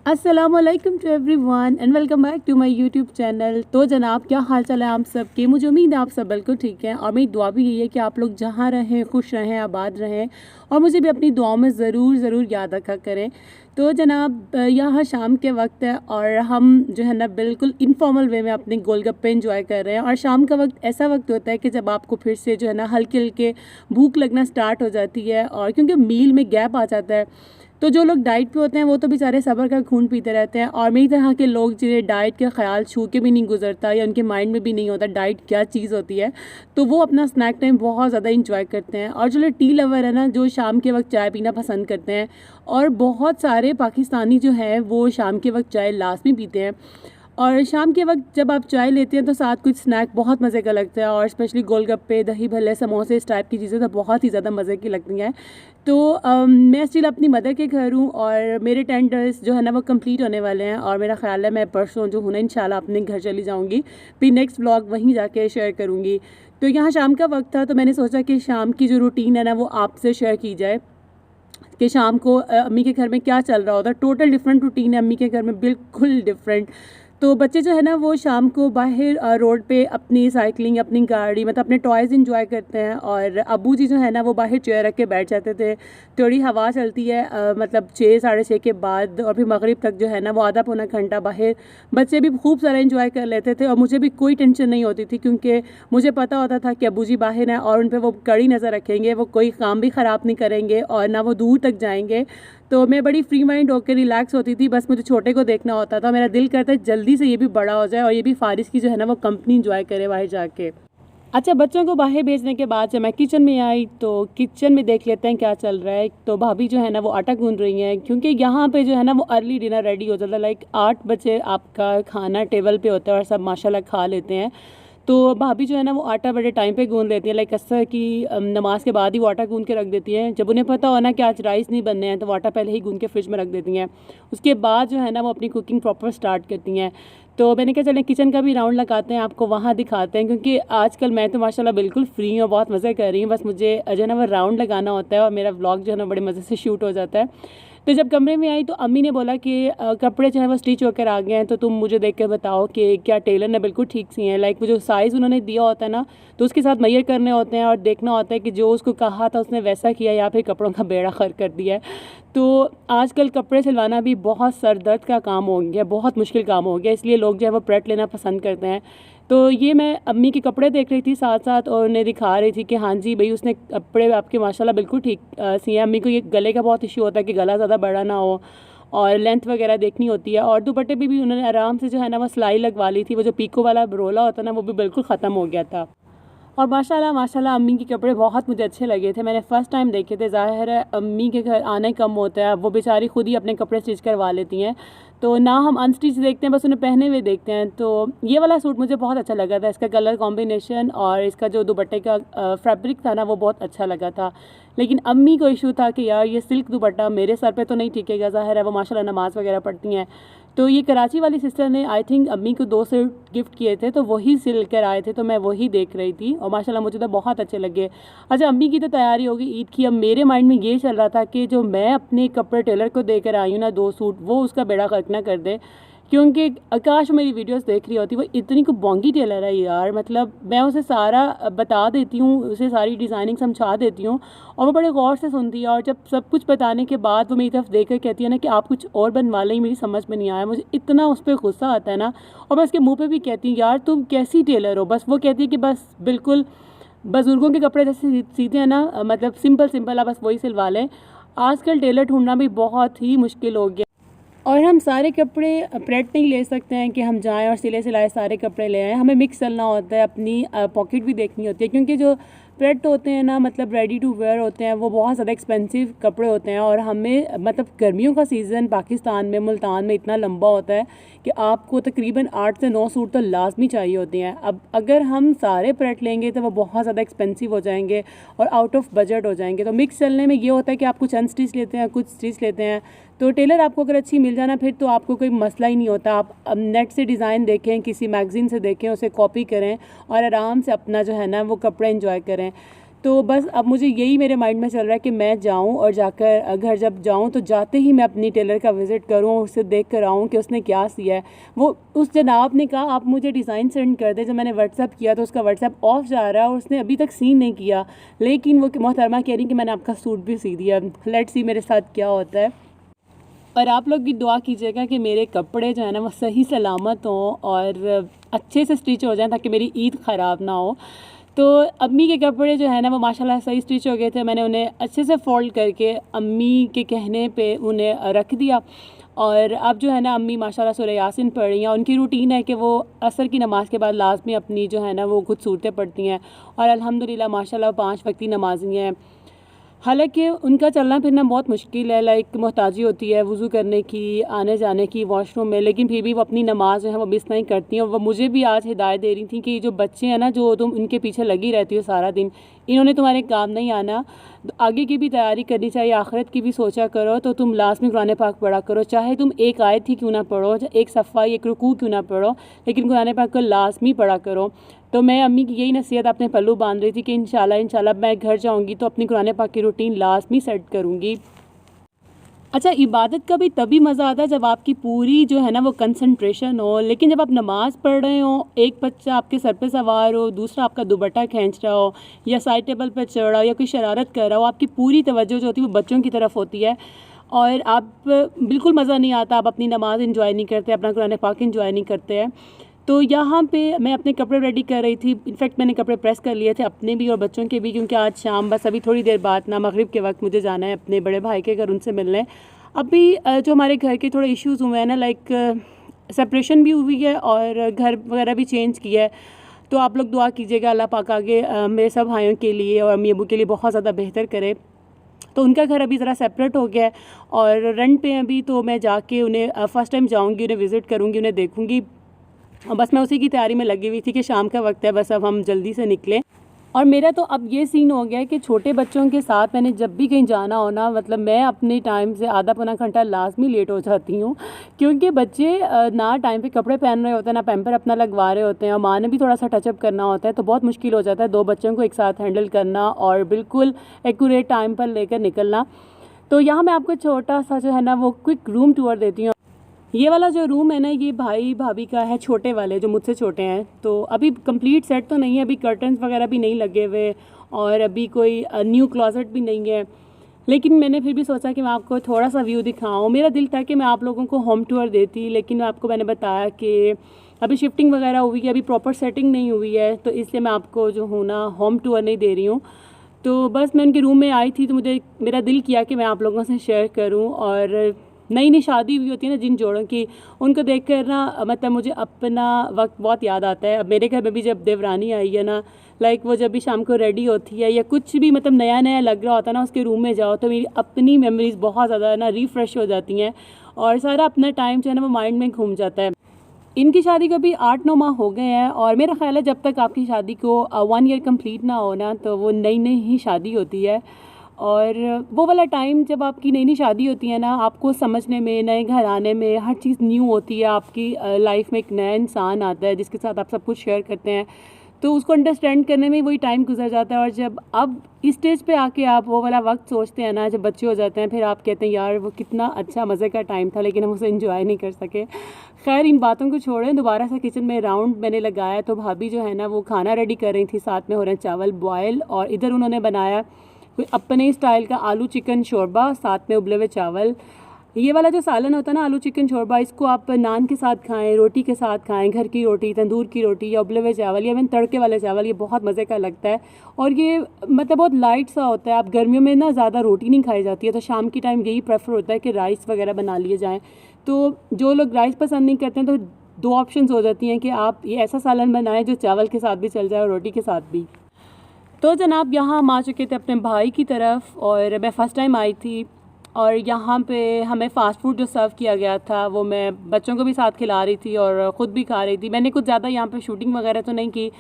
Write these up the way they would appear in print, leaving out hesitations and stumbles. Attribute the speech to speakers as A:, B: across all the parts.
A: अस्सलामुअलैकुम to everyone and welcome back to my YouTube channel. तो जनाब, क्या हाल चाल है आप सबके? मुझे उम्मीद है आप सब बिल्कुल ठीक हैं और मेरी दुआ भी यही है कि आप लोग जहाँ रहें खुश रहें, आबाद रहें और मुझे भी अपनी दुआओं में ज़रूर याद रखा करें। तो जनाब, यहाँ शाम के वक्त है और हम जो है ना बिल्कुल इनफॉर्मल वे में अपने गोलगप्पे एंजॉय कर रहे हैं। और शाम का वक्त ऐसा वक्त होता है कि जब आपको फिर से जो है ना हल्के हल्के भूख लगना स्टार्ट हो जाती है और क्योंकि मील में गैप आ जाता है, तो जो लोग डाइट पे होते हैं वो तो बेचारे सब्र का खून पीते रहते हैं। और मेरी तरह के लोग जिन्हें डाइट का ख्याल छू के भी नहीं गुजरता या उनके माइंड में भी नहीं होता डाइट क्या चीज़ होती है, तो वो अपना स्नैक टाइम बहुत ज़्यादा इंजॉय करते हैं। और जो लोग टी लवर है ना, जो शाम के वक्त चाय पीना पसंद करते हैं, और बहुत सारे पाकिस्तानी जो हैं वो शाम के वक्त चाय लाजमी पीते हैं। और शाम के वक्त जब आप चाय लेते हैं तो साथ कुछ स्नैक बहुत मज़े का लगता है, और स्पेशली गोलगप्पे, दही भल्ले, समोसे, इस टाइप की चीज़ें तो बहुत ही ज़्यादा मज़े की लगती हैं। तो मैं स्टिल अपनी मदर के घर हूँ और मेरे 10 डेज़ जो है ना वो कंप्लीट होने वाले हैं, और मेरा ख्याल है मैं परसों जो हूँ ना इंशाल्लाह अपने घर चली जाऊँगी, फिर नेक्स्ट व्लॉग वहीं जाके शेयर करूँगी। तो यहाँ शाम का वक्त था तो मैंने सोचा कि शाम की जो रूटीन है ना वो आपसे शेयर की जाए कि शाम को अम्मी के घर में क्या चल रहा होता है। टोटल डिफरेंट रूटीन है अम्मी के घर में, बिल्कुल डिफरेंट। तो बच्चे जो है ना वो शाम को बाहर रोड पे अपनी साइकिलिंग, अपनी गाड़ी, मतलब अपने टॉयज़ इंजॉय करते हैं, और अबू जी जो है ना वो बाहर चेयर रख के बैठ जाते थे। थोड़ी हवा चलती है मतलब 6 साढ़े 6 के बाद, और फिर मगरिब तक जो है ना वो आधा पौना घंटा बाहर बच्चे भी खूब सारा इंजॉय कर लेते थे। और मुझे भी कोई टेंशन नहीं होती थी क्योंकि मुझे पता होता था कि अबू जी बाहर हैं और उन पर वो कड़ी नज़र रखेंगे, वो कोई काम भी ख़राब नहीं करेंगे और ना वो दूर तक जाएंगे। तो मैं बड़ी फ्री माइंड होकर रिलैक्स होती थी। बस मुझे छोटे को देखना होता था, मेरा दिल करता है जल्दी से ये भी बड़ा हो जाए और ये भी फारिस की जो है ना वो कंपनी इंजॉय करे बाहर जाके। अच्छा, बच्चों को बाहर भेजने के बाद जब मैं किचन में आई तो किचन में देख लेते हैं क्या चल रहा है। तो भाभी जो है ना वो आटा गूंद रही हैं, क्योंकि यहाँ पे जो है ना वो अर्ली डिनर रेडी हो जाता है। लाइक 8 बजे आपका खाना टेबल पे होता है और सब माशाल्लाह खा लेते हैं। तो भाभी जो है ना वो आटा बड़े टाइम पे गूंद लेती है, लाइक असर की नमाज के बाद ही वो आटा गूंद के रख देती हैं। जब उन्हें पता हो ना कि आज राइस नहीं बनने हैं तो वो आटा पहले ही गूंद के फ्रिज में रख देती हैं। उसके बाद जो है ना वो अपनी कुकिंग प्रॉपर स्टार्ट करती हैं। तो मैंने कहा चलें किचन का भी राउंड लगाते हैं, आपको वहाँ दिखाते हैं, क्योंकि आजकल मैं तो माशाल्लाह बिल्कुल फ्री हूँ, बहुत मज़े कर रही हूँ। बस मुझे जो है ना वो राउंड लगाना होता है और मेरा व्लॉग जो है ना बड़े मज़े से शूट हो जाता है। तो जब कमरे में आई तो अम्मी ने बोला कि कपड़े जो है वो स्टिच होकर आ गए हैं, तो तुम मुझे देख कर बताओ कि क्या टेलर ने बिल्कुल ठीक सी हैं। लाइक वो जो साइज़ उन्होंने दिया होता है ना तो उसके साथ मैयर करने होते हैं और देखना होता है कि जो उसको कहा था उसने वैसा किया या फिर कपड़ों का बेड़ा खर कर दिया है। तो आजकल कपड़े सिलवाना भी बहुत सर दर्द का काम हो गया, बहुत मुश्किल काम हो गया, इसलिए लोग जो है वो प्रेट लेना पसंद करते हैं। तो ये मैं अम्मी के कपड़े देख रही थी साथ साथ और उन्हें दिखा रही थी कि हाँ जी भाई उसने कपड़े आपके माशाल्लाह बिल्कुल ठीक सिए। अम्मी को ये गले का बहुत इशू होता है कि गला ज़्यादा बड़ा ना हो और लेंथ वगैरह देखनी होती है। और दुपट्टे भी उन्होंने आराम से जो है ना वो सिलाई लगवा ली थी, वो जो पीको वाला रोला होता है ना वो भी बिल्कुल ख़त्म हो गया था। और माशाल्लाह अम्मी के कपड़े बहुत मुझे अच्छे लगे थे, मैंने फ़र्स्ट टाइम देखे थे। ज़ाहिर है अम्मी के घर आने कम होता है, वो बेचारी खुद ही अपने कपड़े स्टिच करवा लेती हैं, तो ना हम अनस्टिच देखते हैं, बस उन्हें पहने हुए देखते हैं। तो ये वाला सूट मुझे बहुत अच्छा लगा था, इसका कलर कॉम्बिनेशन और इसका जो दुपट्टे का फैब्रिक था ना वो बहुत अच्छा लगा था। लेकिन अम्मी को इशू था कि यार ये सिल्क दुपट्टा मेरे सर पे तो नहीं टिकेगा, ज़ाहिर है वो माशाल्लाह नमाज़ वगैरह पढ़ती हैं। तो ये कराची वाली सिस्टर ने आई थिंक अम्मी को 2 सेट गिफ्ट किए थे, तो वही सिल कर आए थे, तो मैं वही देख रही थी और माशाल्लाह मुझे तो बहुत अच्छे लगे। अच्छा, अम्मी की तो तैयारी होगी ईद की। अब मेरे माइंड में ये चल रहा था कि जो मैं अपने कपड़े टेलर को देकर आई हूँ ना 2 सूट, वो उसका बेड़ा गर्क ना कर दे, क्योंकि आकाश मेरी वीडियोस देख रही होती, वो इतनी को बोंगी टेलर है यार। मतलब मैं उसे सारा बता देती हूँ, उसे सारी डिज़ाइनिंग समझा देती हूँ और वो बड़े गौर से सुनती है, और जब सब कुछ बताने के बाद वो मेरी तरफ देख कर कहती है ना कि आप कुछ और बनवा लें, मेरी समझ में नहीं आया। मुझे इतना उस पर गुस्सा आता है ना, और मैं उसके मुँह पर भी कहती हूँ यार तुम कैसी टेलर हो। बस वो कहती है कि बस बिल्कुल बुज़ुर्गों के कपड़े जैसे सीते हैं ना, मतलब सिंपल आप बस वही सिलवा लें। आजकल टेलर ढूंढना भी बहुत ही मुश्किल हो गया, और हम सारे कपड़े प्रेट नहीं ले सकते हैं कि हम जाएं और सिले सिलाए सारे कपड़े ले आएँ। हमें मिक्स चलना होता है, अपनी पॉकेट भी देखनी होती है, क्योंकि जो प्रेट होते हैं ना मतलब रेडी टू वेयर होते हैं, वो बहुत ज़्यादा एक्सपेंसिव कपड़े होते हैं। और हमें मतलब गर्मियों का सीज़न पाकिस्तान में मुल्तान में इतना लंबा होता है कि आपको तकरीबन 8 से 9 सूट तो लाजमी चाहिए होते हैं। अब अगर हम सारे प्रेट लेंगे तो वो बहुत ज़्यादा एक्सपेंसिव हो जाएंगे और आउट ऑफ बजट हो जाएंगे। तो मिक्स चलने में ये होता है कि आप कुछ अनस्टिच लेते हैं, कुछ स्टिच लेते हैं। तो टेलर आपको अगर अच्छी मिल जाना फिर तो आपको कोई मसला ही नहीं होता। आप नेट से डिज़ाइन देखें, किसी मैगज़ीन से देखें, उसे कॉपी करें और आराम से अपना जो है ना वो कपड़े एंजॉय करें। तो बस अब मुझे यही मेरे माइंड में चल रहा है कि मैं जाऊं और जाकर घर जब जाऊं तो जाते ही मैं अपनी टेलर का विज़िट करूं और उससे देख कर आऊँ कि उसने क्या सिया है। वो उस जनाब ने कहा आप मुझे डिज़ाइन सेंड कर दें। जब मैंने व्हाट्सअप किया तो उसका व्हाट्सअप ऑफ जा रहा है और उसने अभी तक सीन नहीं किया, लेकिन वो मोहतरमा कह रही कि मैंने आपका सूट भी सी दिया। लेट्स सी मेरे साथ क्या होता है। और आप लोग भी दुआ कीजिएगा कि मेरे कपड़े जो है ना वो सही सलामत हों और अच्छे से स्टिच हो जाएं ताकि मेरी ईद ख़राब ना हो। तो अम्मी के कपड़े जो है ना वो माशाल्लाह सही स्टिच हो गए थे। मैंने उन्हें अच्छे से फ़ोल्ड करके अम्मी के कहने पे उन्हें रख दिया। और अब जो है ना अम्मी माशाल्लाह सूरह यासीन पढ़ रही हैं। उनकी रूटीन है कि वो असर की नमाज़ के बाद लाजमी अपनी जो है ना वो कुछ सूरतें पढ़ती हैं और अल्हम्दुलिल्लाह माशाल्लाह 5 वक्ती नमाज़ी हैं। हालांकि उनका चलना फिरना बहुत मुश्किल है, लाइक मोहताजी होती है वज़ू करने की, आने जाने की वॉशरूम में, लेकिन फिर भी वो अपनी नमाज़ जो है वो मिस नहीं करती हैं। और वो मुझे भी आज हिदायत दे रही थी कि जो बच्चे हैं ना जो तुम इनके पीछे लगी रहती हो सारा दिन, इन्होंने तुम्हारे काम नहीं आना। तो आगे की भी तैयारी करनी चाहिए, आखिरत की भी सोचा करो। तो तुम लाज़मी कुरान पाक पढ़ा करो, चाहे तुम एक आयत ही क्यों ना पढ़ो, एक सफ़ा एक रुकू क्यों ना पढ़ो, लेकिन कुरान पाक को लाज़मी पढ़ा करो। तो मैं अम्मी की यही नसीहत अपने पल्लू बांध रही थी कि इंशाल्लाह मैं घर जाऊंगी तो अपनी कुरान पाक की रूटीन लाज़मी सेट करूंगी। अच्छा, इबादत का भी तभी मज़ा आता है जब आपकी पूरी जो है ना वो कंसंट्रेशन हो। लेकिन जब आप नमाज़ पढ़ रहे हो, एक बच्चा आपके सर पे सवार हो, दूसरा आपका दुपट्टा खींच रहा हो या साइड टेबल पर चढ़ रहा हो या कोई शरारत कर रहा हो, आपकी पूरी तवज्जो जो होती है वो बच्चों की तरफ होती है और आप बिल्कुल मज़ा नहीं आता, आप अपनी नमाज़ इंजॉय नहीं करते, अपना कुरान पाक इंजॉय नहीं करते हैं। तो यहाँ पे मैं अपने कपड़े रेडी कर रही थी। इनफैक्ट मैंने कपड़े प्रेस कर लिए थे अपने भी और बच्चों के भी, क्योंकि आज शाम बस अभी थोड़ी देर बाद ना मगरिब के वक्त मुझे जाना है अपने बड़े भाई के घर उनसे मिलने। अभी जो हमारे घर के थोड़े इश्यूज़ हुए हैं ना, लाइक सेपरेशन भी हुई है और घर वगैरह भी चेंज किया है। तो आप लोग दुआ कीजिएगा अल्लाह पाक आगे मेरे सब भाइयों के लिए और अम्मी अबू के लिए बहुत ज़्यादा बेहतर करे। तो उनका घर अभी ज़रा सेपरेट हो गया है और रेंट पे अभी, तो मैं जाके उन्हें फ़र्स्ट टाइम जाऊँगी, उन्हें विज़िट करूँगी, उन्हें देखूँगी। और बस मैं उसी की तैयारी में लगी हुई थी कि शाम का वक्त है, बस अब हम जल्दी से निकलें। और मेरा तो अब ये सीन हो गया है कि छोटे बच्चों के साथ मैंने जब भी कहीं जाना हो ना, मतलब मैं अपने टाइम से आधा पौना घंटा लाजमी लेट हो जाती हूँ, क्योंकि बच्चे ना टाइम पे कपड़े पहन रहे होते हैं, ना पैम्पर अपना लगवा रहे होते हैं और माँ ने भी थोड़ा सा टचअप करना होता है। तो बहुत मुश्किल हो जाता है 2 बच्चों को एक साथ हैंडल करना और बिल्कुल एक्यूरेट टाइम पर लेकर निकलना। तो यहाँ मैं आपको छोटा सा जो है ना वो क्विक रूम टूर देती हूँ। ये वाला जो रूम है ना, ये भाई भाभी का है, छोटे वाले जो मुझसे छोटे हैं। तो अभी कंप्लीट सेट तो नहीं है, अभी कर्टन्स वगैरह भी नहीं लगे हुए और अभी कोई न्यू क्लोजेट भी नहीं है, लेकिन मैंने फिर भी सोचा कि मैं आपको थोड़ा सा व्यू दिखाऊं। मेरा दिल था कि मैं आप लोगों को होम टूर देती, लेकिन आपको मैंने बताया कि अभी शिफ्टिंग वगैरह हुई है, अभी प्रॉपर सेटिंग नहीं हुई है, तो इसलिए मैं आपको जो हूँ ना होम टूर नहीं दे रही हूँ। तो बस मैं उनके रूम में आई थी तो मुझे मेरा दिल किया कि मैं आप लोगों से शेयर करूँ। और नई नई शादी हुई होती है ना जिन जोड़ों की, उनको देख कर ना मतलब मुझे अपना वक्त बहुत याद आता है। अब मेरे घर में भी जब देवरानी आई है ना, लाइक वो जब भी शाम को रेडी होती है या कुछ भी मतलब नया नया लग रहा होता है ना, उसके रूम में जाओ तो मेरी अपनी मेमोरीज़ बहुत ज़्यादा ना रिफ़्रेश हो जाती हैं और सारा अपना टाइम जो है ना वो माइंड में घूम जाता है। इनकी शादी को भी 8-9 माह हो गए हैं और मेरा ख्याल है जब तक आपकी शादी को 1 ईयर कंप्लीट ना हो ना, तो वो नई नई ही शादी होती है। और वो वाला टाइम जब आपकी नई नई शादी होती है ना, आपको समझने में, नए घर आने में, हर चीज़ न्यू होती है। आपकी लाइफ में एक नया इंसान आता है जिसके साथ आप सब कुछ शेयर करते हैं, तो उसको अंडरस्टैंड करने में वही टाइम गुजर जाता है। और जब अब इस स्टेज पे आके आप वो वाला वक्त सोचते हैं ना, जब बच्चे हो जाते हैं, फिर आप कहते हैं यार वो कितना अच्छा मज़े का टाइम था, लेकिन हम उसे एंजॉय नहीं कर सके। खैर इन बातों को छोड़ें, दोबारा से किचन में राउंड मैंने लगाया तो भाभी जो है ना वो खाना रेडी कर रही थी, साथ में हो रहे हैं चावल बॉयल और इधर उन्होंने बनाया कोई अपने स्टाइल का आलू चिकन शोरबा, साथ में उबले हुए चावल। ये वाला जो सालन होता है ना आलू चिकन शोरबा, इसको आप नान के साथ खाएं, रोटी के साथ खाएं, घर की रोटी, तंदूर की रोटी या उबले हुए चावल या फिर तड़के वाले चावल, ये बहुत मज़े का लगता है। और ये मतलब बहुत लाइट सा होता है। आप गर्मियों में ना ज़्यादा रोटी नहीं खाई जाती है, तो शाम की टाइम यही प्रेफर होता है कि राइस वगैरह बना लिए जाएँ। तो जो लोग राइस पसंद नहीं करते हैं, तो 2 ऑप्शंस हो जाती हैं कि आप ये ऐसा सालन बनाएं जो चावल के साथ भी चल जाए और रोटी के साथ भी। तो जनाब यहाँ हम आ चुके थे अपने भाई की तरफ और मैं फ़र्स्ट टाइम आई थी और यहाँ पे हमें फ़ास्ट फूड जो सर्व किया गया था वो मैं बच्चों को भी साथ खिला रही थी और ख़ुद भी खा रही थी। मैंने कुछ ज़्यादा यहाँ पे शूटिंग वगैरह तो नहीं की,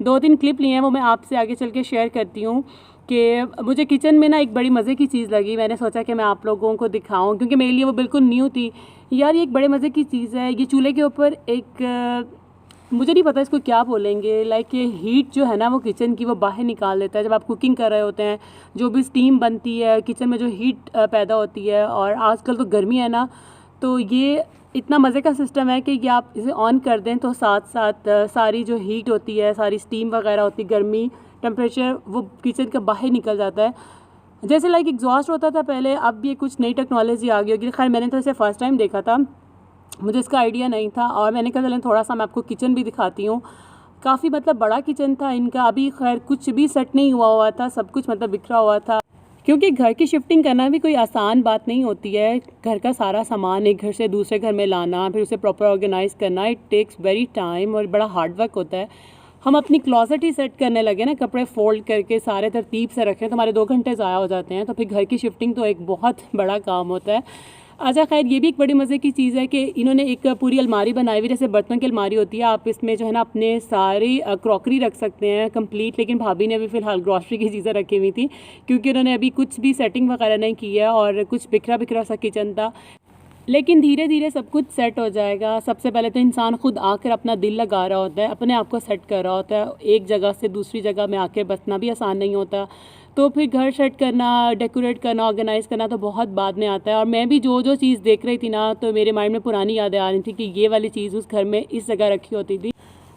A: 2-3 क्लिप लिए हैं, वो मैं आपसे आगे चल के शेयर करती हूँ। कि मुझे किचन में ना एक बड़ी मज़े की चीज़ लगी, मैंने सोचा कि मैं आप लोगों को दिखाऊँ, क्योंकि मेरे लिए वो बिल्कुल न्यू थी। यार ये एक बड़े मज़े की चीज़ है, ये चूल्हे के ऊपर एक मुझे नहीं पता इसको क्या बोलेंगे, लाइक ये हीट जो है ना वो किचन की वो बाहर निकाल देता है। जब आप कुकिंग कर रहे होते हैं, जो भी स्टीम बनती है किचन में, जो हीट पैदा होती है, और आजकल तो गर्मी है ना, तो ये इतना मज़े का सिस्टम है कि ये आप इसे ऑन कर दें तो साथ साथ सारी जो हीट होती है, सारी स्टीम वगैरह होती है, गर्मी टेम्परेचर वो किचन का बाहर निकल जाता है। जैसे लाइक एग्जॉस्ट होता था पहले, अब ये कुछ नई टेक्नोलॉजी आ गई होगी। खैर मैंने तो इसे फ़र्स्ट टाइम देखा था, मुझे इसका आइडिया नहीं था, और मैंने कहा चलें थोड़ा सा मैं आपको किचन भी दिखाती हूँ। काफ़ी मतलब बड़ा किचन था इनका, अभी खैर कुछ भी सेट नहीं हुआ था, सब कुछ मतलब बिखरा हुआ था, क्योंकि घर की शिफ्टिंग करना भी कोई आसान बात नहीं होती है। घर का सारा सामान एक घर से दूसरे घर में लाना, फिर उसे प्रॉपर ऑर्गेनाइज़ करना, इट टेक्स वेरी टाइम और बड़ा हार्ड वर्क होता है। हम अपनी क्लॉसेट ही सेट करने लगे ना, कपड़े फोल्ड करके सारे तरतीब से रखें तो हमारे 2 घंटे ज़ाया हो जाते हैं, तो फिर घर की शिफ्टिंग तो एक बहुत बड़ा काम होता है। अच्छा खैर ये भी एक बड़ी मज़े की चीज़ है कि इन्होंने एक पूरी अलमारी बनाई हुई, जैसे बर्तनों की अलमारी होती है, आप इसमें जो है ना अपने सारी क्रॉकरी रख सकते हैं कंप्लीट। लेकिन भाभी ने अभी फ़िलहाल ग्रॉसरी की चीज़ें रखी हुई थी, क्योंकि उन्होंने अभी कुछ भी सेटिंग वगैरह नहीं की है और कुछ बिखरा बिखरा सा किचन था। लेकिन धीरे धीरे सब कुछ सेट हो जाएगा। सबसे पहले तो इंसान खुद आकर अपना दिल लगा रहा होता है, अपने आप को सेट कर रहा होता है। एक जगह से दूसरी जगह में आके बसना भी आसान नहीं होता, तो फिर घर सेट करना, डेकोरेट करना, ऑर्गेनाइज़ करना तो बहुत बाद में आता है। और मैं भी जो जो चीज़ देख रही थी ना, तो मेरे माइंड में पुरानी यादें आ रही थी कि ये वाली चीज़ उस घर में इस जगह रखी होती थी।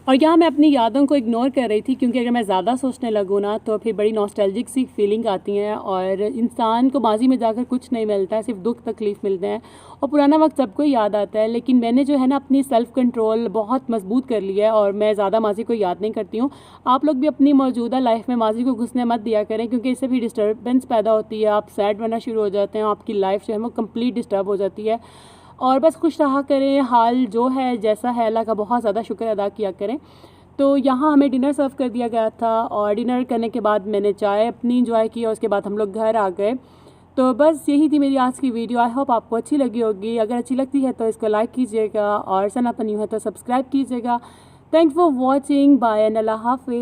A: और यहाँ मैं अपनी यादों को इग्नोर कर रही थी, क्योंकि अगर मैं ज़्यादा सोचने लगूँ ना तो फिर बड़ी नॉस्टैल्जिक सी फीलिंग आती हैं, और इंसान को माजी में जाकर कुछ नहीं मिलता है, सिर्फ दुख तकलीफ़ मिलते हैं, और पुराना वक्त सबको याद आता है। लेकिन मैंने जो है ना अपनी सेल्फ़ कंट्रोल बहुत मजबूत कर लिया है, और मैं ज़्यादा माजी को याद नहीं करती हूँ। आप लोग भी अपनी मौजूदा लाइफ में माजी को घुसने मत दिया करें, क्योंकि इससे भी डिस्टर्बेंस पैदा होती है, आप सैड बनना शुरू हो जाते हैं, आपकी लाइफ जो है वो कम्प्लीट डिस्टर्ब हो जाती है। और बस खुश रहा करें, हाल जो है जैसा है अल्लाह का बहुत ज़्यादा शुक्र अदा किया करें। तो यहाँ हमें डिनर सर्व कर दिया गया था, और डिनर करने के बाद मैंने चाय अपनी इंजॉय की, और उसके बाद हम लोग घर आ गए। तो बस यही थी मेरी आज की वीडियो। आई होप आपको अच्छी लगी होगी। अगर अच्छी लगती है तो इसको लाइक कीजिएगा, और चैनल पर न्यू है तो सब्सक्राइब कीजिएगा। Thanks for watching, bye and Allah हाफिज़।